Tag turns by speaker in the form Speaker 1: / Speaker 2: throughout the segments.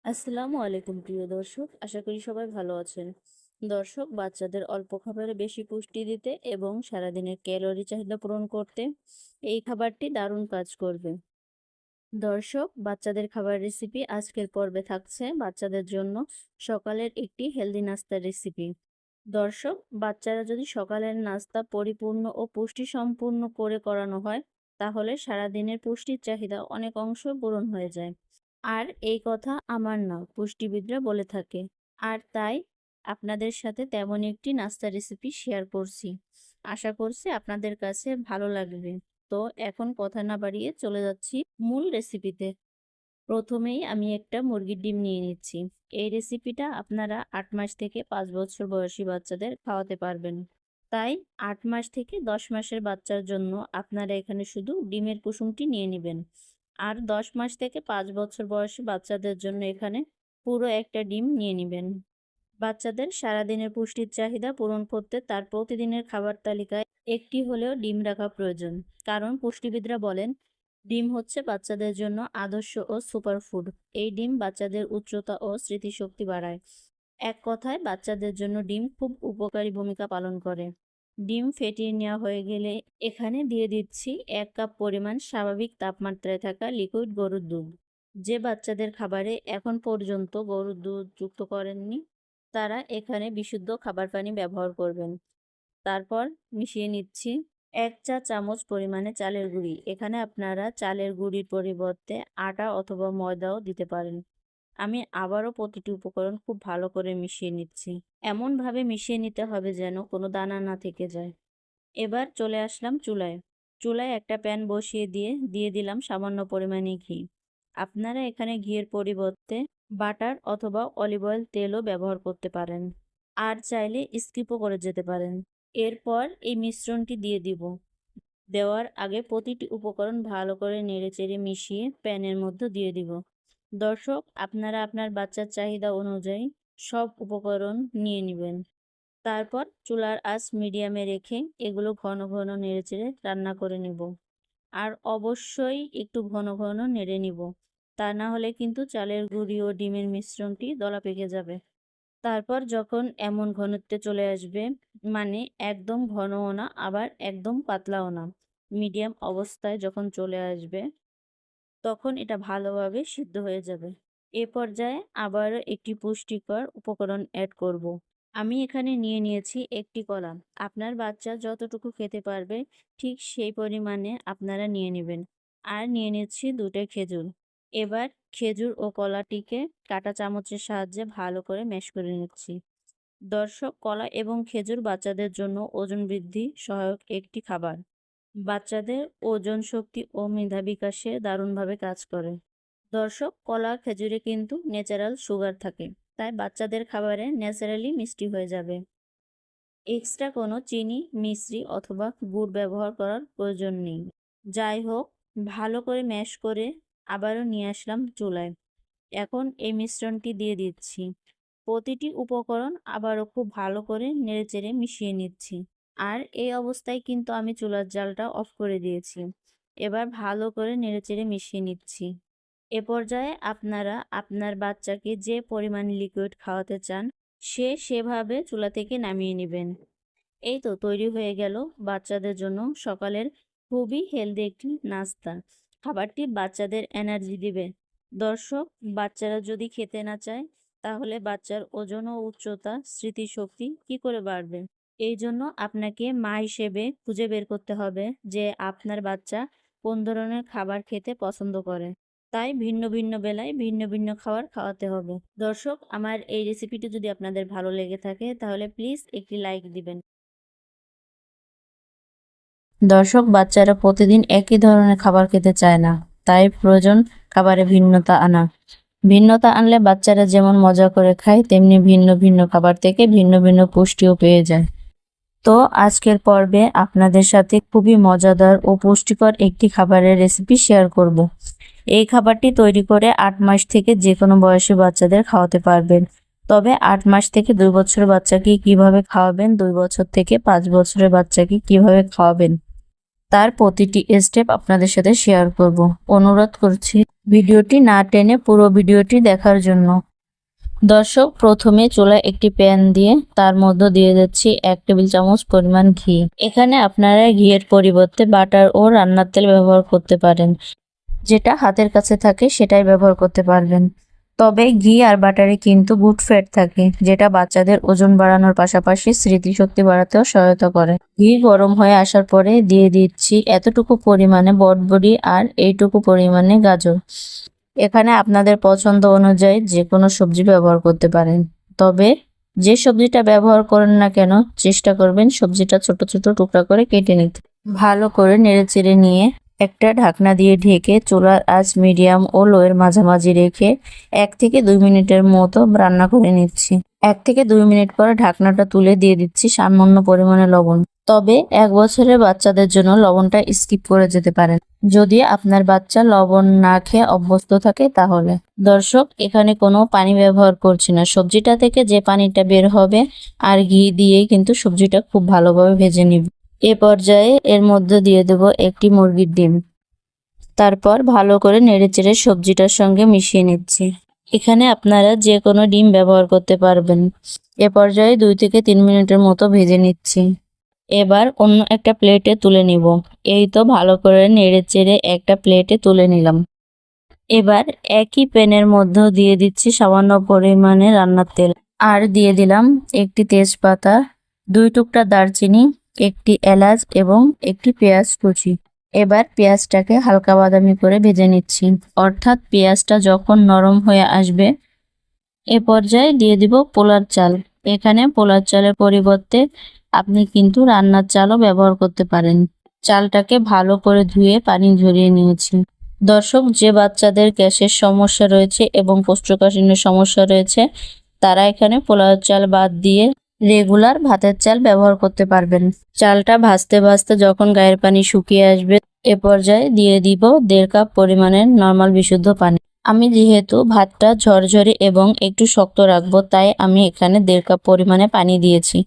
Speaker 1: আসসালামু আলাইকুম প্রিয় দর্শক, আশা করি সবাই ভালো আছেন। দর্শক, বাচ্চাদের অল্প খাবারে বেশি পুষ্টি দিতে এবং সারাদিনের ক্যালোরি চাহিদা পূরণ করতে এই খাবারটি দারুণ কাজ করবে। দর্শক, বাচ্চাদের খাবার রেসিপি আজকের পর্বে থাকছে বাচ্চাদের জন্য সকালের একটি হেলদি নাস্তার রেসিপি। দর্শক, বাচ্চারা যদি সকালের নাস্তা পরিপূর্ণ ও পুষ্টি সম্পূর্ণ করে করানো হয়, তাহলে সারাদিনের পুষ্টির চাহিদা অনেক অংশ পূরণ হয়ে যায়। আর এই কথা আমার না, পুষ্টিবিদরা বলে থাকে। আর তাই আপনাদের সাথে তেমন একটি নাস্তা রেসিপি শেয়ার করছি। আশা করছি আপনাদের কাছে ভালো লাগবে। তো এখন কথা না বাড়িয়ে চলে যাচ্ছি মূল রেসিপিতে। প্রথমেই আমি একটা মুরগির ডিম নিয়ে নিচ্ছি। এই রেসিপিটা আপনারা 8 মাস থেকে 5 বছর বয়সী বাচ্চাদের খাওয়াতে পারবেন। তাই 8 মাস থেকে 10 মাসের বাচ্চার জন্য আপনারা এখানে শুধু ডিমের কুসুমটি নিয়ে নেবেন। আর 10 মাস থেকে 5 বছর বয়সী বাচ্চাদের জন্য এখানে পুরো একটা ডিম নিয়ে নেবেন। বাচ্চাদের সারাদিনের পুষ্টির চাহিদা পূরণ করতে তার প্রতিদিনের খাবার তালিকায় একটি হলেও ডিম রাখা প্রয়োজন। কারণ পুষ্টিবিদরা বলেন, ডিম হচ্ছে বাচ্চাদের জন্য আদর্শ ও সুপারফুড। এই ডিম বাচ্চাদের উচ্চতা ও স্মৃতিশক্তি বাড়ায়। এক কথায় বাচ্চাদের জন্য ডিম খুব উপকারী ভূমিকা পালন করে। ডিম ফেটিয়ে নেওয়া হয়ে গেলে এখানে দিয়ে দিচ্ছি 1 কাপ পরিমাণ স্বাভাবিক তাপমাত্রায় থাকা লিকুইড গরুর দুধ। যে বাচ্চাদের খাবারে এখন পর্যন্ত গরুর দুধ যুক্ত করেননি, তারা এখানে বিশুদ্ধ খাবার পানি ব্যবহার করবেন। তারপর মিশিয়ে নিচ্ছি 1 চা চামচ পরিমাণে চালের গুঁড়ি। এখানে আপনারা চালের গুঁড়ির পরিবর্তে আটা অথবা ময়দাও দিতে পারেন। আমি আবারও প্রতিটি উপকরণ খুব ভালো করে মিশিয়ে নিচ্ছি। এমনভাবে মিশিয়ে নিতে হবে যেন কোনো দানা না থেকে যায়। এবার চলে আসলাম চুলায়। চুলায় একটা প্যান বসিয়ে দিয়ে দিলাম সামান্য পরিমাণে ঘি। আপনারা এখানে ঘিয়ের পরিবর্তে বাটার অথবা অলিভ অয়েল তেলও ব্যবহার করতে পারেন। আর চাইলে স্কিপও করে যেতে পারেন। এরপর এই মিশ্রণটি দিয়ে দিব। দেওয়ার আগে প্রতিটি উপকরণ ভালো করে নেড়েচেড়ে মিশিয়ে প্যানের মধ্যে দিয়ে দিব। দর্শক, আপনারা আপনার বাচ্চার চাহিদা অনুযায়ী সব উপকরণ নিয়ে নেবেন। তারপর চুলার আঁচ মিডিয়ামে রেখে এগুলো ঘন ঘন নেড়েচেড়ে রান্না করে নেব। আর অবশ্যই একটু ঘন ঘন নেড়ে নিব। তা না হলে কিন্তু চালের গুঁড়ি ও ডিমের মিশ্রণটি দলা পেকে যাবে। তারপর যখন এমন ঘনত্বে চলে আসবে, মানে একদম ঘনও না আবার একদম পাতলাও না, মিডিয়াম অবস্থায় যখন চলে আসবে, তখন এটা ভালোভাবে সিদ্ধ হয়ে যাবে। এ পর্যায়ে আবারও একটি পুষ্টিকর উপকরণ অ্যাড করব। আমি এখানে নিয়ে নিয়েছি একটি কলা। আপনার বাচ্চা যতটুকু খেতে পারবে ঠিক সেই পরিমাণে আপনারা নিয়ে নেবেন। আর নিয়ে নিচ্ছি 2টা খেজুর। এবার খেজুর ও কলাটিকে কাঁটা চামচের সাহায্যে ভালো করে ম্যাশ করে নিচ্ছি। দর্শক, কলা এবং খেজুর বাচ্চাদের জন্য ওজন বৃদ্ধি সহায়ক একটি খাবার। বাচ্চাদের ওজন, শক্তি ও মেধা বিকাশে দারুণভাবে কাজ করে। দর্শক, কলা খেজুরে কিন্তু ন্যাচারাল সুগার থাকে, তাই বাচ্চাদের খাবারে ন্যাচারালি মিষ্টি হয়ে যাবে। এক্সট্রা কোনো চিনি, মিশ্রি অথবা গুড় ব্যবহার করার প্রয়োজন নেই। যাই হোক, ভালো করে ম্যাশ করে আবারও নিয়ে আসলাম চুলায়। এখন এই মিশ্রণটি দিয়ে দিচ্ছি। প্রতিটি উপকরণ আবারও খুব ভালো করে নেড়েচেড়ে মিশিয়ে নিচ্ছি। আর এই অবস্থায় কিন্তু আমি চুলার জালটা অফ করে দিয়েছি। এবার ভালো করে নেড়েচেড়ে মিশিয়ে নিচ্ছি। এ পর্যায়ে আপনারা আপনার বাচ্চাকে যে পরিমাণ লিকুইড খাওয়াতে চান, সেভাবে চুলা থেকে নামিয়ে নেবেন। এই তো তৈরি হয়ে গেল বাচ্চাদের জন্য সকালের খুবই হেলদি একটি নাস্তা। খাবারটি বাচ্চাদের এনার্জি দিবে। দর্শক, বাচ্চারা যদি খেতে না চায়, তাহলে বাচ্চার ওজন ও উচ্চতা, স্মৃতিশক্তি কি করে বাড়বে? এই জন্য আপনাকে মা হিসেবে খুঁজে বের করতে হবে যে আপনার বাচ্চা কোন ধরনের খাবার খেতে পছন্দ করে। তাই ভিন্ন ভিন্ন বেলায় ভিন্ন ভিন্ন খাবার খাওয়াতে হবে। দর্শক, আমার এই রেসিপিটি যদি আপনাদের ভালো লেগে থাকে তাহলে প্লিজ একটি লাইক দিবেন। দর্শক, বাচ্চারা প্রতিদিন একই ধরনের খাবার খেতে চায় না, তাই প্রয়োজন খাবারে ভিন্নতা আনা। ভিন্নতা আনলে বাচ্চারা যেমন মজা করে খায়, তেমনি ভিন্ন ভিন্ন খাবার থেকে ভিন্ন ভিন্ন পুষ্টিও পেয়ে যায়। তো আজকের পর্বে আপনাদের সাথে খুবই মজাদার ও পুষ্টিকর একটি খাবারের রেসিপি শেয়ার করব। এই খাবারটি তৈরি করে 8 মাস থেকে যে কোনো বয়সী বাচ্চাদের খাওয়াতে পারবেন। তবে 8 মাস থেকে 2 বছরের বাচ্চাকে কিভাবে খাওয়াবেন, 2 বছর থেকে 5 বছরের বাচ্চাকে কিভাবে খাওয়াবেন, তার প্রতিটি স্টেপ আপনাদের সাথে শেয়ার করব। অনুরোধ করছি ভিডিওটি না টেনে পুরো ভিডিওটি দেখার জন্য। দর্শক, প্রথমে চুলায় একটি প্যান দিয়ে তার মধ্যে দিয়ে দিচ্ছি 1 টেবিল চামচ পরিমাণ ঘি। এখানে আপনারা ঘিয়ের পরিবর্তে বাটার ও রান্নার তেল ব্যবহার করতে পারেন, যেটা হাতের কাছে থাকে সেটাই ব্যবহার করতে পারবেন। তবে ঘি আর বাটারে কিন্তু গুড ফ্যাট থাকে, যেটা বাচ্চাদের ওজন বাড়ানোর পাশাপাশি স্মৃতিশক্তি বাড়াতেও সহায়তা করে। ঘি গরম হয়ে আসার পরে দিয়ে দিচ্ছি এতটুকু পরিমাণে বটবড়ি আর এইটুকু পরিমাণে গাজর। এখানে আপনাদের পছন্দ অনুযায়ী যে কোনো সবজি ব্যবহার করতে পারেন, তবে যে সবজিটা ব্যবহার করেন না কেন চেষ্টা করবেন সবজিটা ছোট ছোট টুকরা করে কেটে নিতে। ভালো করে নেড়েচেড়ে নিয়ে একটা ঢাকনা দিয়ে ঢেকে চুলার আঁচ মিডিয়াম ও লোয়ের মাঝামাঝি রেখে 1 থেকে 2 মিনিটের মতো রান্না করে নিচ্ছি। 1 থেকে 2 মিনিট পরে ঢাকনাটা তুলে দিয়ে দিচ্ছি সামান্য পরিমাণে লবণ। তবে 1 বছরের বাচ্চাদের জন্য লবণটা স্কিপ করে যেতে পারেন, যদি আপনার বাচ্চা লবণ না খেয়ে অভ্যস্ত থাকে তাহলে। দর্শক, এখানে কোনো পানি ব্যবহার করছি না, সবজিটা থেকে যে পানিটা বের হবে আর ঘি দিয়েই কিন্তু সবজিটা খুব ভালোভাবে ভেজে নিব। এ পর্যায়ে এর মধ্যে দিয়ে দেব একটি মুরগির ডিম। তারপর ভালো করে নেড়েচেড়ে সবজিটার সঙ্গে মিশিয়ে নিচ্ছি। এখানে আপনারা যে কোনো ডিম ব্যবহার করতে পারবেন। এ পর্যায়ে 2 থেকে 3 মিনিটের মতো ভেজে নিচ্ছি। এবার অন্য একটা প্লেটে তুলে নিব। এই তো ভালো করে নেড়েচেড়ে একটা প্লেটে তুলে নিলাম। এবার একই প্যানের মধ্যে দিয়ে দিচ্ছি সামান্য পরিমাণে রান্নার তেল, আর দিয়ে দিলাম একটি তেজপাতা, 2 টুকরা দারচিনি, একটি এলাচ এবং একটি পেঁয়াজ কুচি। এবার পেঁয়াজটাকে হালকা বাদামি করে ভেজে নিচ্ছি, অর্থাৎ পেঁয়াজটা যখন নরম হয়ে আসবে এ পর্যায়ে দিয়ে দিব পোলার চাল। এখানে পোলার চালের পরিবর্তে আপনি কিন্তু রান্নার চালও ব্যবহার করতে পারেন। চালটাকে ভালো করে ধুয়ে পানি ঝরিয়ে নিয়েছি। দর্শক, যে বাচ্চাদের গ্যাসের সমস্যা রয়েছে এবং কোষ্ঠকাঠিন্যের সমস্যা রয়েছে তারা এখানে পোলাও চাল বাদ দিয়ে রেগুলার ভাতের চাল ব্যবহার করতে পারবেন। চালটা ভাজতে ভাজতে যখন গায়ের পানি শুকিয়ে আসবে এ পর্যায়ে দিয়ে দিব 1.5 কাপ পরিমাণের নর্মাল বিশুদ্ধ পানি। আমি যেহেতু ভাতটা ঝরঝরে এবং একটু শক্ত রাখবো তাই আমি এখানে 1.5 কাপ পরিমাণে পানি দিয়েছি।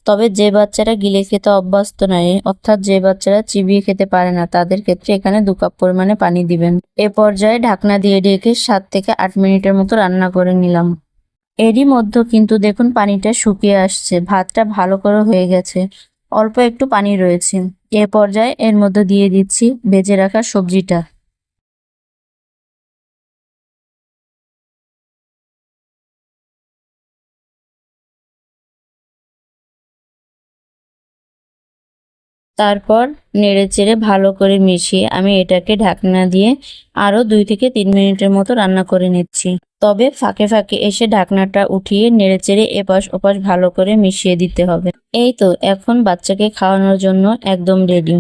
Speaker 1: তবে যে বাচ্চারা গিলে খেতে অভ্যস্ত নয়, অর্থাৎ যে বাচ্চারা চিবিয়ে খেতে পারে না, তাদের ক্ষেত্রে এখানে 2 কাপ পরিমাণে পানি দিবেন। এ পর্যায়ে ঢাকনা দিয়ে ঢেকে 7 থেকে 8 মিনিটের মতো রান্না করে নিলাম। এরই মধ্যে কিন্তু দেখুন পানিটা শুকিয়ে আসছে, ভাতটা ভালো করে হয়ে গেছে, অল্প একটু পানি রয়েছে। এ পর্যায়ে এর মধ্যে দিয়ে দিচ্ছি ভেজে রাখা সবজিটা। তারপর নেড়েচেড়ে ভালো করে মিশিয়ে আমি এটাকে ঢাকনা দিয়ে আরো 2 থেকে 3 মিনিটের মতো রান্না করে নিচ্ছি। তবে ফাঁকে ফাঁকে এসে ঢাকনাটা উঠিয়ে নেড়েচেড়ে এপাশ ওপাশ ভালো করে মিশিয়ে দিতে হবে। এই তো এখন বাচ্চাকে খাওয়ানোর জন্য একদম রেডি।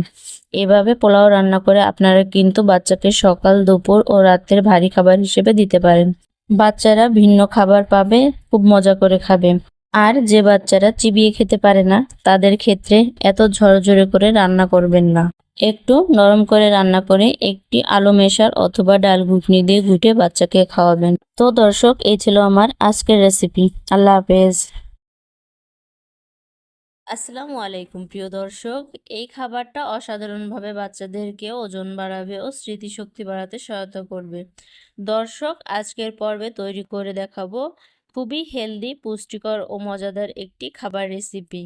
Speaker 1: এভাবে পোলাও রান্না করে আপনারা কিন্তু বাচ্চাকে সকাল, দুপুর ও রাতের ভারী খাবার হিসেবে দিতে পারেন। বাচ্চারা ভিন্ন খাবার পাবে, খুব মজা করে খাবে। আর যে বাচ্চারা চিবিয়ে খেতে পারে না তাদের ক্ষেত্রে এত ঝরঝরে করে রান্না করবেন না, একটু নরম করে রান্না করে একটি আলু মেশার অথবা ডাল ঘুগনি দিয়ে ঘুটে বাচ্চাকে খাওয়াবেন। তো দর্শক, এই ছিল আমার আজকের রেসিপি। আল্লাহ হাফেজ। আসসালামু আলাইকুম প্রিয় দর্শক, এই খাবারটা অসাধারণভাবে বাচ্চাদেরকে ওজন বাড়াবে ও স্মৃতিশক্তি বাড়াতে সহায়তা করবে। দর্শক, আজকের পর্বে তৈরি করে দেখাবো খুবই হেলদি, পুষ্টিকর ও মজাদার একটি খাবার রেসিপি।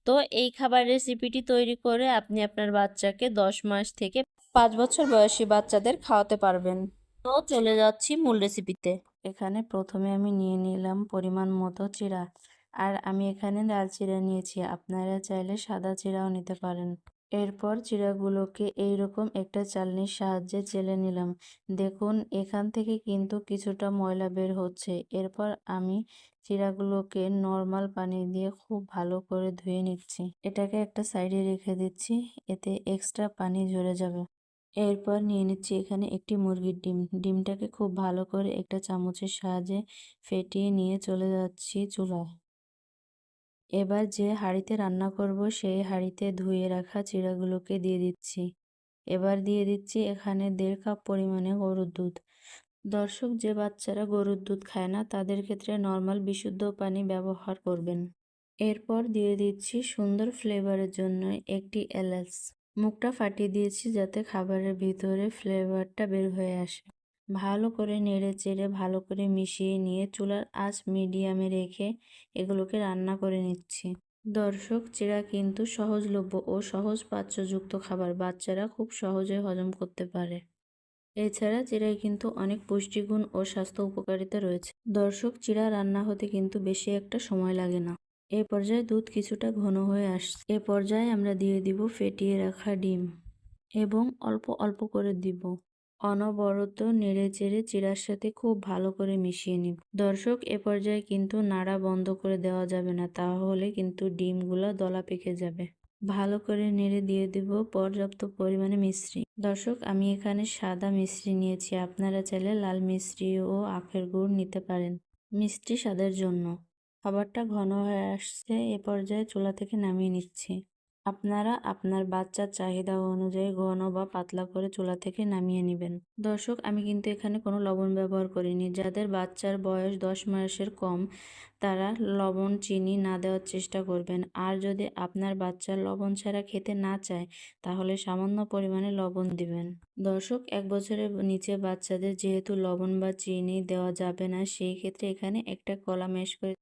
Speaker 1: তো এই খাবার রেসিপিটি তৈরি করে আপনি আপনার বাচ্চাকে 10 মাস থেকে 5 বছর বয়সী বাচ্চাদের খাওয়াতে পারবেন। তো চলে যাচ্ছি মূল রেসিপিতে। এখানে প্রথমে আমি নিয়ে নিলাম পরিমাণ মতো চিড়া, আর আমি এখানে লাল চিড়া নিয়েছি, আপনারা চাইলে সাদা চিড়াও নিতে পারেন। এরপর চিড়াগুলোকে এইরকম একটা চালনির সাহায্যে চেলে নিলাম। দেখুন এখান থেকে কিন্তু কিছুটা ময়লা বের হচ্ছে। এরপর আমি চিড়াগুলোকে নর্মাল পানি দিয়ে খুব ভালো করে ধুয়ে নিচ্ছি। এটাকে একটা সাইডে রেখে দিচ্ছি, এতে এক্সট্রা পানি ঝরে যাবে। এরপর নিয়ে নিচ্ছি এখানে একটি মুরগির ডিম। ডিমটাকে খুব ভালো করে একটা চামচের সাহায্যে ফেটিয়ে নিয়ে চলে যাচ্ছি চুলায়। এবার যে হাঁড়িতে রান্না করব সেই হাঁড়িতে ধুয়ে রাখা চিড়াগুলোকে দিয়ে দিচ্ছি। এবার দিয়ে দিচ্ছি এখানে 1.5 কাপ পরিমাণে গরুর দুধ। দর্শক, যে বাচ্চারা গরুর দুধ খায় না তাদের ক্ষেত্রে নর্মাল বিশুদ্ধ পানি ব্যবহার করবেন। এরপর দিয়ে দিচ্ছি সুন্দর ফ্লেভারের জন্য একটি এলাচ। মুখটা ফাটিয়ে দিয়েছি যাতে খাবারের ভিতরে ফ্লেভারটা বের হয়ে আসে। ভালো করে নেড়ে চেড়ে ভালো করে মিশিয়ে নিয়ে চুলার আঁচ মিডিয়ামে রেখে এগুলোকে রান্না করে নিচ্ছি। দর্শক, চিড়া কিন্তু সহজলভ্য ও সহজ পাচ্যযুক্ত খাবার, বাচ্চারা খুব সহজে হজম করতে পারে। এছাড়া চিড়ায় কিন্তু অনেক পুষ্টিগুণ ও স্বাস্থ্য উপকারিতা রয়েছে। দর্শক, চিড়া রান্না হতে কিন্তু বেশি একটা সময় লাগে না। এ পর্যায়ে দুধ কিছুটা ঘন হয়ে আসছে। এ পর্যায়ে আমরা দিয়ে দিব ফেটিয়ে রাখা ডিম এবং অল্প অল্প করে দিব। অনবরত নেড়েচেড়ে চিড়ার সাথে খুব ভালো করে মিশিয়ে নিব। দর্শক, এ পর্যায়ে কিন্তু নাড়া বন্ধ করে দেওয়া যাবে না, তাহলে কিন্তু ডিমগুলো দলা পেকে যাবে। ভালো করে নেড়ে দিয়ে দিব পর্যাপ্ত পরিমাণে মিশ্রি। দর্শক, আমি এখানে সাদা মিশ্রি নিয়েছি, আপনারা চাইলে লাল মিশ্রি ও আখের গুড় নিতে পারেন মিষ্টি স্বাদের জন্য। খাবারটা ঘন হয়ে আসছে, এ পর্যায়ে চুলা থেকে নামিয়ে নিচ্ছি। আপনারা আপনার বাচ্চার চাহিদা অনুযায়ী ঘন বা পাতলা করে চুলা থেকে নামিয়ে নেবেন। দর্শক, আমি কিন্তু এখানে কোনো লবণ ব্যবহার করিনি। যাদের বাচ্চার বয়স 10 মাসের কম তারা লবণ চিনি না দেওয়ার চেষ্টা করবেন। আর যদি আপনার বাচ্চা লবণ ছাড়া খেতে না চায় তাহলে সামান্য পরিমাণে লবণ দিবেন। দর্শক, 1 বছরের নিচে বাচ্চাদের যেহেতু লবণ বা চিনি দেওয়া যাবে না, সেই ক্ষেত্রে এখানে একটা কলা ম্যাশ করে